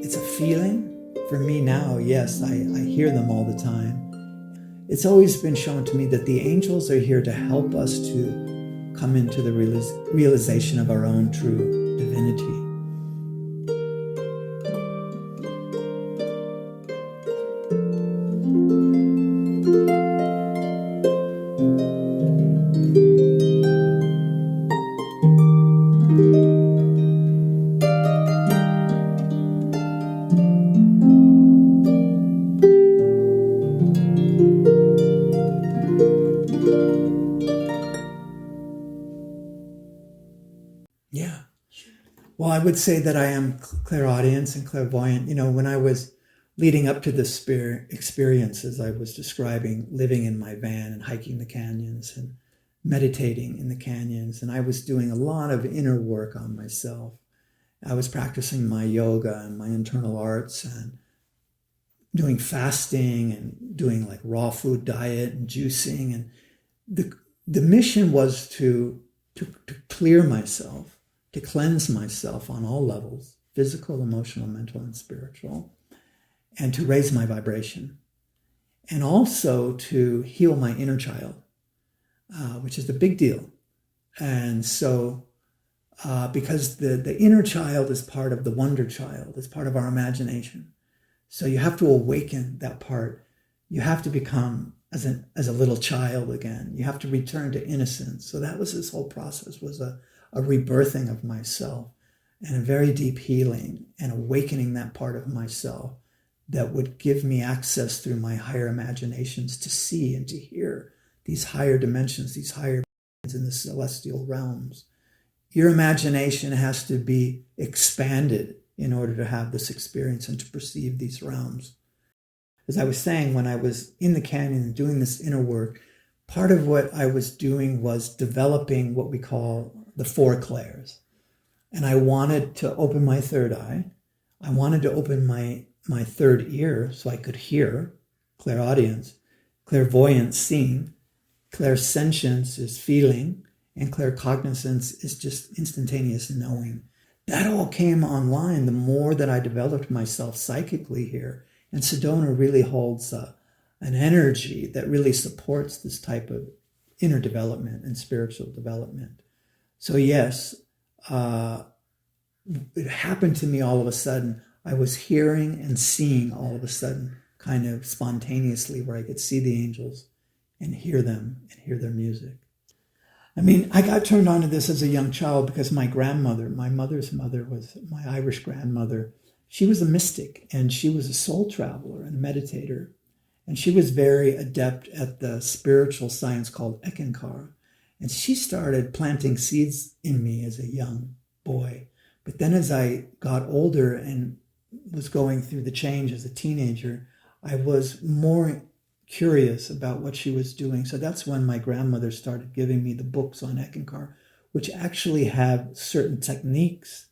It's a feeling. For me now, yes, I hear them all the time. It's always been shown to me that the angels are here to help us to come into the realization of our own true divinity. Yeah. Well, I would say that I am clairaudience and clairvoyant. When I was leading up to the experiences, I was describing living in my van and hiking the canyons and meditating in the canyons. And I was doing a lot of inner work on myself. I was practicing my yoga and my internal arts and doing fasting and doing like raw food diet and juicing. And the mission was to clear myself, to cleanse myself on all levels, physical, emotional, mental, and spiritual, and to raise my vibration. And also to heal my inner child, which is the big deal. And so, because the inner child is part of the wonder child, it's part of our imagination. So you have to awaken that part. You have to become as a little child again. You have to return to innocence. So that was this whole process, was a rebirthing of myself and a very deep healing and awakening that part of myself that would give me access through my higher imaginations to see and to hear these higher dimensions, these higher beings in the celestial realms. Your imagination has to be expanded in order to have this experience and to perceive these realms. As I was saying, when I was in the canyon and doing this inner work, part of what I was doing was developing what we call the 4 clairs. And I wanted to open my third eye. I wanted to open my third ear so I could hear, clairaudience, clairvoyance, seeing, clairsentience is feeling, and claircognizance is just instantaneous knowing. That all came online the more that I developed myself psychically here. And Sedona really holds an energy that really supports this type of inner development and spiritual development. So yes, it happened to me all of a sudden. I was hearing and seeing all of a sudden, kind of spontaneously, where I could see the angels and hear them and hear their music. I mean, I got turned on to this as a young child because my grandmother, my mother's mother, was my Irish grandmother. She was a mystic and she was a soul traveler and a meditator. And she was very adept at the spiritual science called Eckankar. And she started planting seeds in me as a young boy. But then as I got older and was going through the change as a teenager, I was more curious about what she was doing. So that's when my grandmother started giving me the books on Eckankar, which actually have certain techniques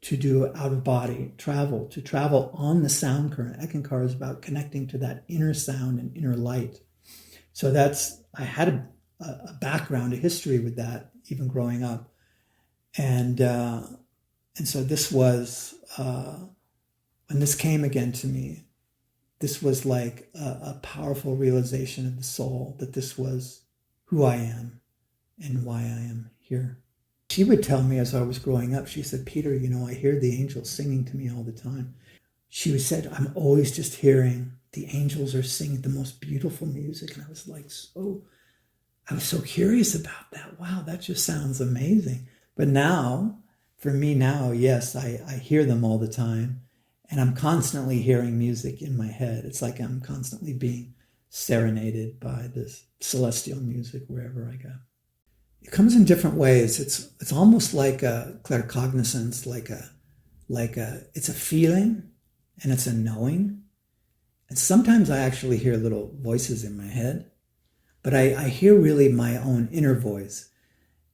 to do out-of-body travel, to travel on the sound current. Eckankar is about connecting to that inner sound and inner light. So I had a background, a history with that, even growing up. And so this was, when this came again to me, this was like a powerful realization of the soul, that this was who I am and why I am here. She would tell me as I was growing up, she said, Peter, I hear the angels singing to me all the time. She said, I'm always just hearing the angels are singing the most beautiful music. And I was like, I was so curious about that. Wow, that just sounds amazing. But now, for me now, yes, I hear them all the time. And I'm constantly hearing music in my head. It's like I'm constantly being serenaded by this celestial music wherever I go. It comes in different ways. It's almost like a claircognizance, it's a feeling and it's a knowing. And sometimes I actually hear little voices in my head, but I hear really my own inner voice.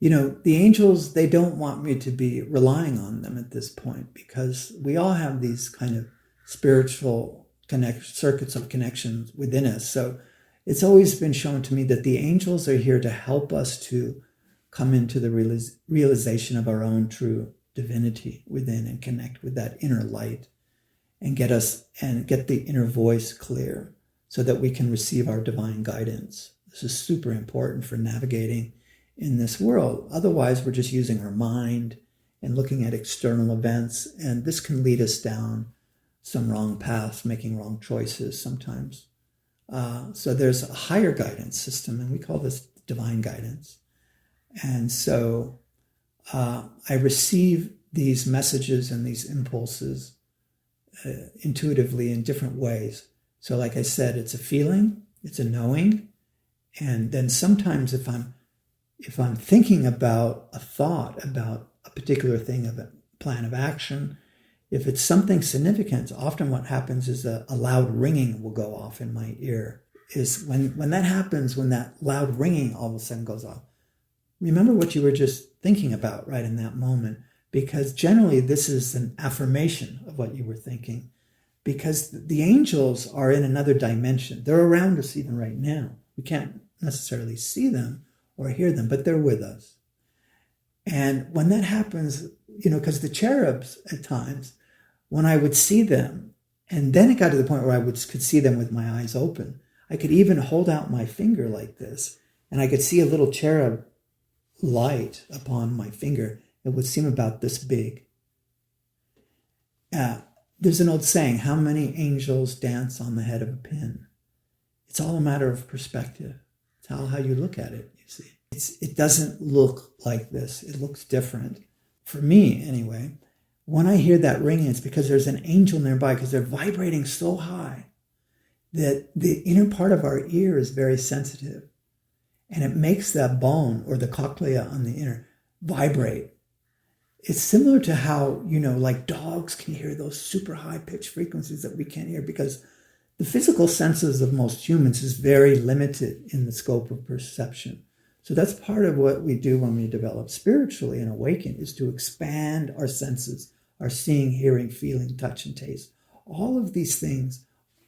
the angels, they don't want me to be relying on them at this point, because we all have these kind of spiritual circuits of connections within us. So it's always been shown to me that the angels are here to help us to come into the realization of our own true divinity within and connect with that inner light and get the inner voice clear so that we can receive our divine guidance. This is super important for navigating in this world. Otherwise, we're just using our mind and looking at external events, and this can lead us down some wrong paths, making wrong choices sometimes. So there's a higher guidance system, and we call this divine guidance. And so I receive these messages and these impulses intuitively in different ways. So like I said, it's a feeling, it's a knowing. And then sometimes if I'm thinking about a thought, about a particular thing, of a plan of action, if it's something significant, often what happens is a loud ringing will go off in my ear. Is when that happens, when that loud ringing all of a sudden goes off, remember what you were just thinking about right in that moment, because generally this is an affirmation of what you were thinking, because the angels are in another dimension. They're around us even right now. We can't necessarily see them or hear them, but they're with us. And when that happens, because the cherubs at times, when I would see them, and then it got to the point where I could see them with my eyes open. I could even hold out my finger like this, and I could see a little cherub light upon my finger. It would seem about this big. There's an old saying, how many angels dance on the head of a pin? It's all a matter of perspective. It's how you look at it, you see. It doesn't look like this. It looks different. For me, anyway, when I hear that ringing, it's because there's an angel nearby, because they're vibrating so high that the inner part of our ear is very sensitive. And it makes that bone, or the cochlea on the inner, vibrate. It's similar to how, like dogs can hear those super high pitched frequencies that we can't hear, because the physical senses of most humans is very limited in the scope of perception. So that's part of what we do when we develop spiritually and awaken, is to expand our senses, our seeing, hearing, feeling, touch, and taste. All of these things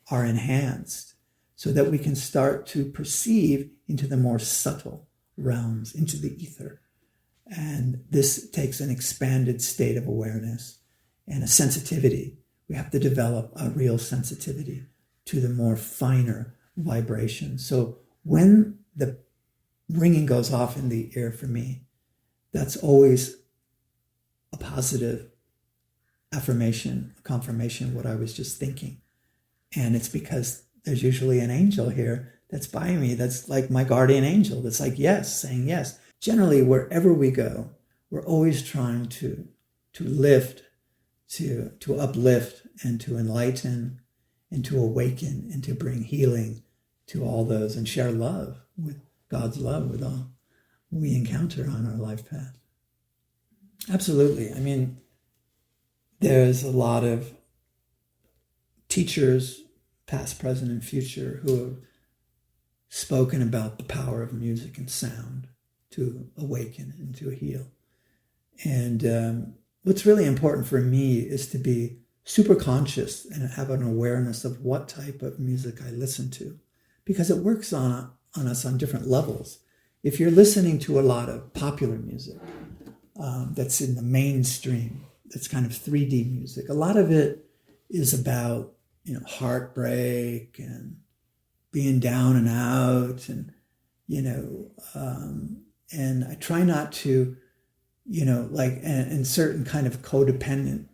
are enhanced so that we can start to perceive into the more subtle realms, into the ether. And this takes an expanded state of awareness and a sensitivity. We have to develop a real sensitivity to the more finer vibrations. So when the ringing goes off in the ear for me, that's always a positive affirmation, confirmation of what I was just thinking. And it's because there's usually an angel here that's by me, that's like my guardian angel, that's like yes, saying yes. Generally, wherever we go, we're always trying to lift, to uplift, and to enlighten, and to awaken, and to bring healing to all those, and share love with God's love with all we encounter on our life path. Absolutely. I mean, there's a lot of teachers, past, present, and future, who have spoken about the power of music and sound to awaken and to heal. And what's really important for me is to be super conscious and have an awareness of what type of music I listen to, because it works on us on different levels. If you're listening to a lot of popular music that's in the mainstream, that's kind of 3D music, a lot of it is about heartbreak and being down and out, and and I try not to and certain kind of codependent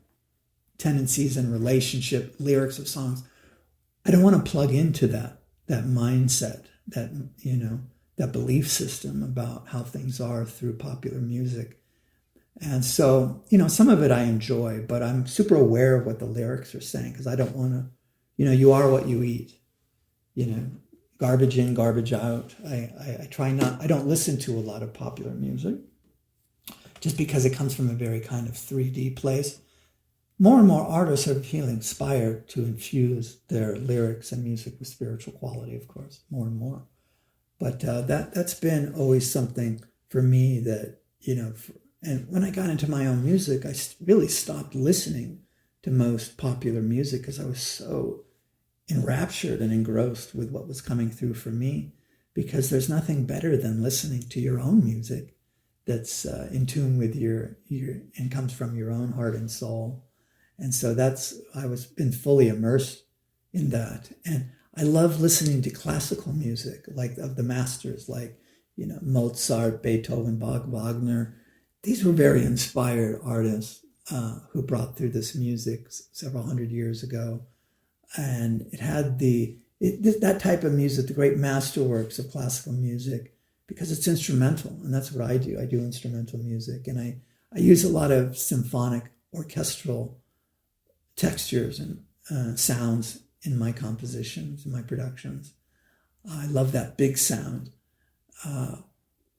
tendencies and relationship lyrics of songs, I don't want to plug into that mindset, that belief system about how things are through popular music. And so, some of it I enjoy, but I'm super aware of what the lyrics are saying, because I don't want to, you are what you eat, garbage in, garbage out. I try not, I don't listen to a lot of popular music just because it comes from a very kind of 3D place. More and more artists are feeling inspired to infuse their lyrics and music with spiritual quality, of course, more and more. But that's been always something for me that And when I got into my own music, I really stopped listening to most popular music because I was so enraptured and engrossed with what was coming through for me, because there's nothing better than listening to your own music that's in tune with your and comes from your own heart and soul. And so been fully immersed in that. And I love listening to classical music, like of the masters, like, Mozart, Beethoven, Bach, Wagner. These were very inspired artists who brought through this music several hundred years ago. And it had that type of music, the great masterworks of classical music, because it's instrumental. And that's what I do. I do instrumental music. And I use a lot of symphonic orchestral textures and sounds in my compositions, in my productions. I love that big sound.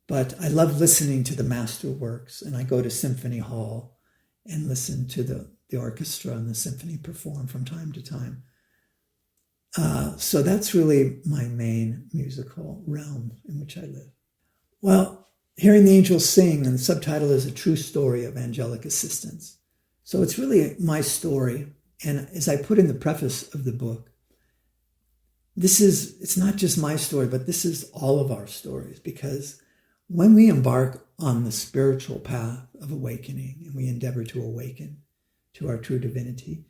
But I love listening to the masterworks, and I go to Symphony Hall and listen to the orchestra and the symphony perform from time to time. So that's really my main musical realm in which I live. Well, Hearing the Angels Sing, and the subtitle is A True Story of Angelic Assistance. So it's really my story. And as I put in the preface of the book, it's not just my story, but this is all of our stories, because when we embark on the spiritual path of awakening and we endeavor to awaken to our true divinity,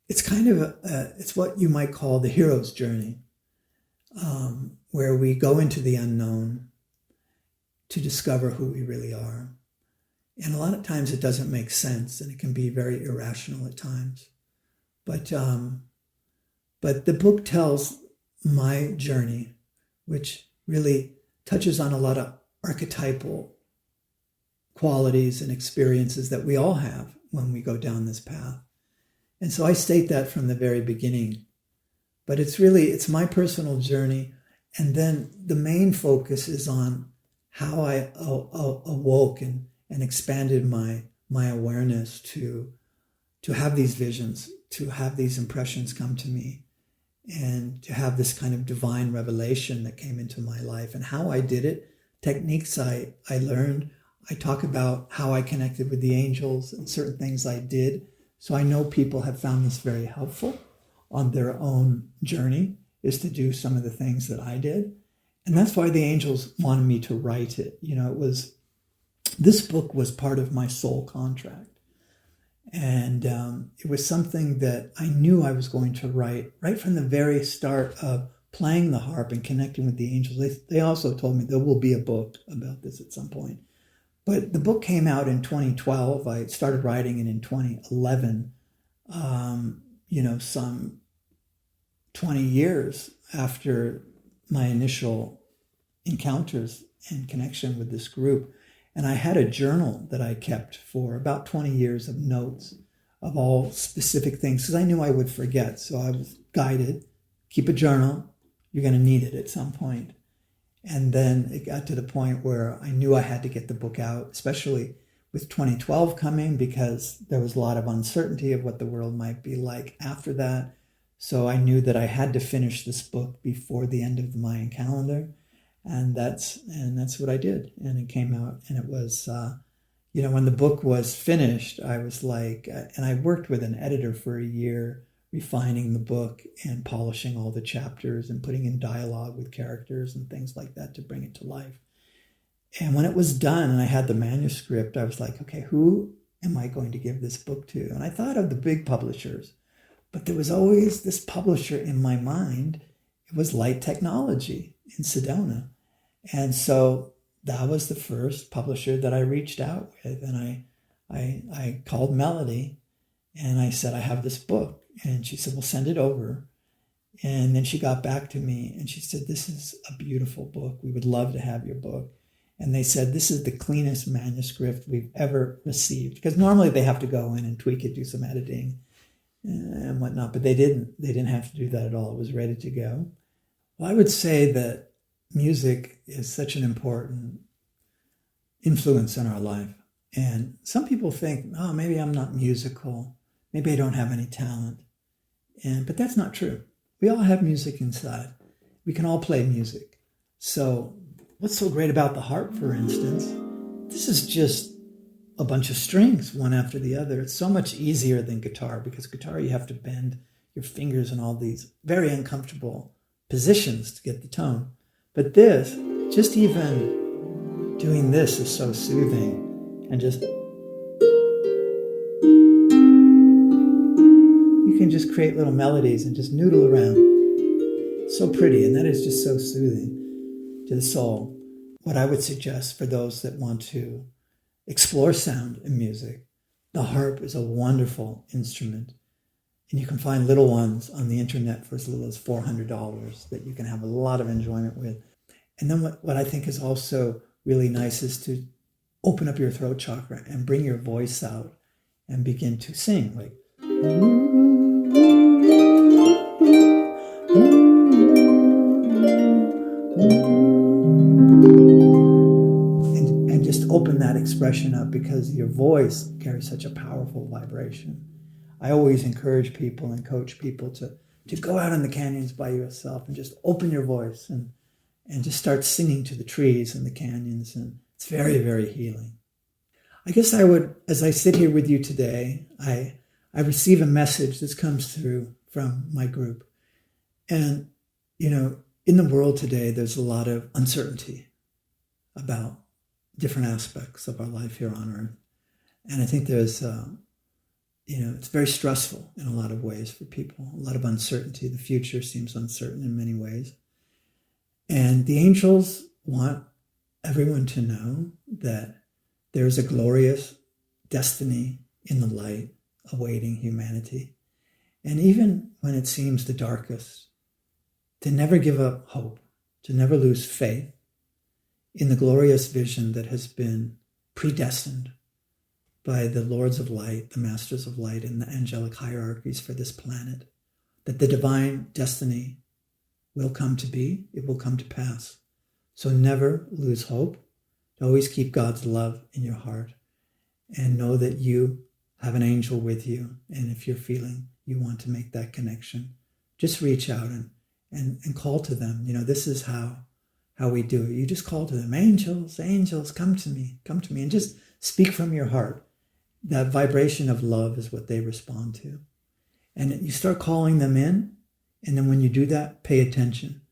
it's kind of it's what you might call the hero's journey, where we go into the unknown to discover who we really are. And a lot of times it doesn't make sense, and it can be very irrational at times. But the book tells my journey, which really touches on a lot of archetypal qualities and experiences that we all have when we go down this path. And so I state that from the very beginning. But it's my personal journey. And then the main focus is on how I awoke and expanded my awareness to have these visions, to have these impressions come to me, and to have this kind of divine revelation that came into my life, and how I did it, techniques I learned. I talk about how I connected with the angels and certain things I did. So I know people have found this very helpful on their own journey, is to do some of the things that I did. And that's why the angels wanted me to write it. This book was part of my soul contract. And it was something that I knew I was going to write right from the very start of playing the harp and connecting with the angels. They also told me there will be a book about this at some point. But the book came out in 2012. I started writing it in 2011, some 20 years after my initial encounters and connection with this group. And I had a journal that I kept for about 20 years of notes of all specific things, because I knew I would forget. So I was guided, keep a journal, you're going to need it at some point. And then it got to the point where I knew I had to get the book out, especially with 2012 coming, because there was a lot of uncertainty of what the world might be like after that. So I knew that I had to finish this book before the end of the Mayan calendar. And that's what I did. And it came out, and it was, when the book was finished, I was like, and I worked with an editor for a year, refining the book and polishing all the chapters and putting in dialogue with characters and things like that to bring it to life. And when it was done and I had the manuscript, I was like, okay, who am I going to give this book to? And I thought of the big publishers, but there was always this publisher in my mind. It was Light Technology in Sedona. And so that was the first publisher that I reached out with. And I called Melody and I said, I have this book. And she said, well, send it over. And then she got back to me and she said, this is a beautiful book. We would love to have your book. And they said, this is the cleanest manuscript we've ever received. Because normally they have to go in and tweak it, do some editing and whatnot. But they didn't. They didn't have to do that at all. It was ready to go. Well, I would say that music is such an important influence in our life. And some people think, oh, maybe I'm not musical. Maybe I don't have any talent. But that's not true. We all have music inside. We can all play music. So what's so great about the harp, for instance, this is just a bunch of strings, one after the other. It's so much easier than guitar, because guitar you have to bend your fingers in all these very uncomfortable positions to get the tone. But this, just even doing this is so soothing. And just, you can just create little melodies and just noodle around. So pretty, and that is just so soothing to the soul. What I would suggest for those that want to explore sound in music, the harp is a wonderful instrument. And you can find little ones on the internet for as little as $400 that you can have a lot of enjoyment with. And then what I think is also really nice is to open up your throat chakra and bring your voice out and begin to sing, like, and just open that expression up, because your voice carries such a powerful vibration. I always encourage people and coach people to go out in the canyons by yourself and just open your voice and just start singing to the trees and the canyons. And it's very, very healing. I guess I would, as I sit here with you today, I receive a message that comes through from my group. And, in the world today, there's a lot of uncertainty about different aspects of our life here on Earth. And I think there's, it's very stressful in a lot of ways for people, a lot of uncertainty. The future seems uncertain in many ways. And the angels want everyone to know that there's a glorious destiny in the light awaiting humanity. And even when it seems the darkest, to never give up hope, to never lose faith in the glorious vision that has been predestined by the Lords of Light, the Masters of Light, and the angelic hierarchies for this planet, that the divine destiny will come to be, it will come to pass. So never lose hope. Always keep God's love in your heart, and know that you have an angel with you. And if you're feeling you want to make that connection, just reach out and call to them. This is how we do it. You just call to them, angels, angels, come to me, and just speak from your heart. That vibration of love is what they respond to. And you start calling them in, and then when you do that, pay attention,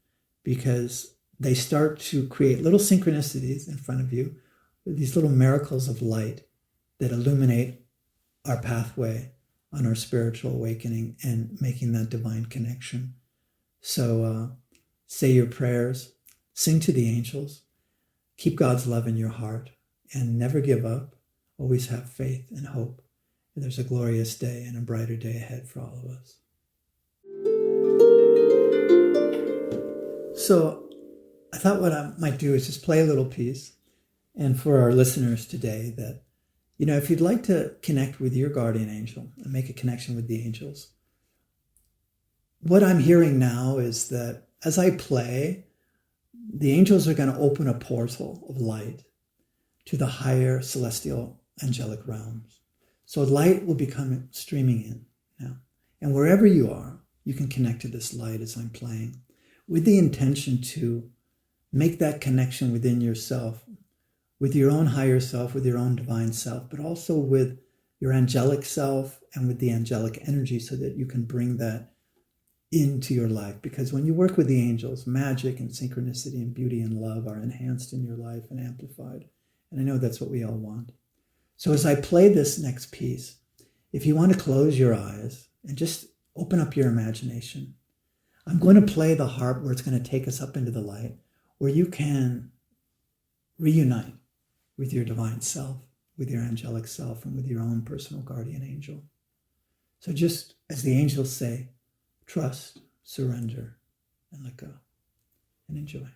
because they start to create little synchronicities in front of you, these little miracles of light that illuminate our pathway on our spiritual awakening and making that divine connection. So say your prayers, sing to the angels, keep God's love in your heart, and never give up. Always have faith and hope. And there's a glorious day and a brighter day ahead for all of us. So I thought what I might do is just play a little piece. And for our listeners today, that, if you'd like to connect with your guardian angel and make a connection with the angels, what I'm hearing now is that as I play, the angels are going to open a portal of light to the higher celestial angelic realms. So light will become streaming in now. And wherever you are, you can connect to this light as I'm playing, with the intention to make that connection within yourself, with your own higher self, with your own divine self, but also with your angelic self and with the angelic energy, so that you can bring that into your life. Because when you work with the angels, magic and synchronicity and beauty and love are enhanced in your life and amplified. And I know that's what we all want. So as I play this next piece, if you want to close your eyes and just open up your imagination, I'm going to play the harp where it's going to take us up into the light, where you can reunite with your divine self, with your angelic self, and with your own personal guardian angel. So just as the angels say, trust, surrender, and let go, and enjoy.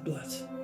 bless.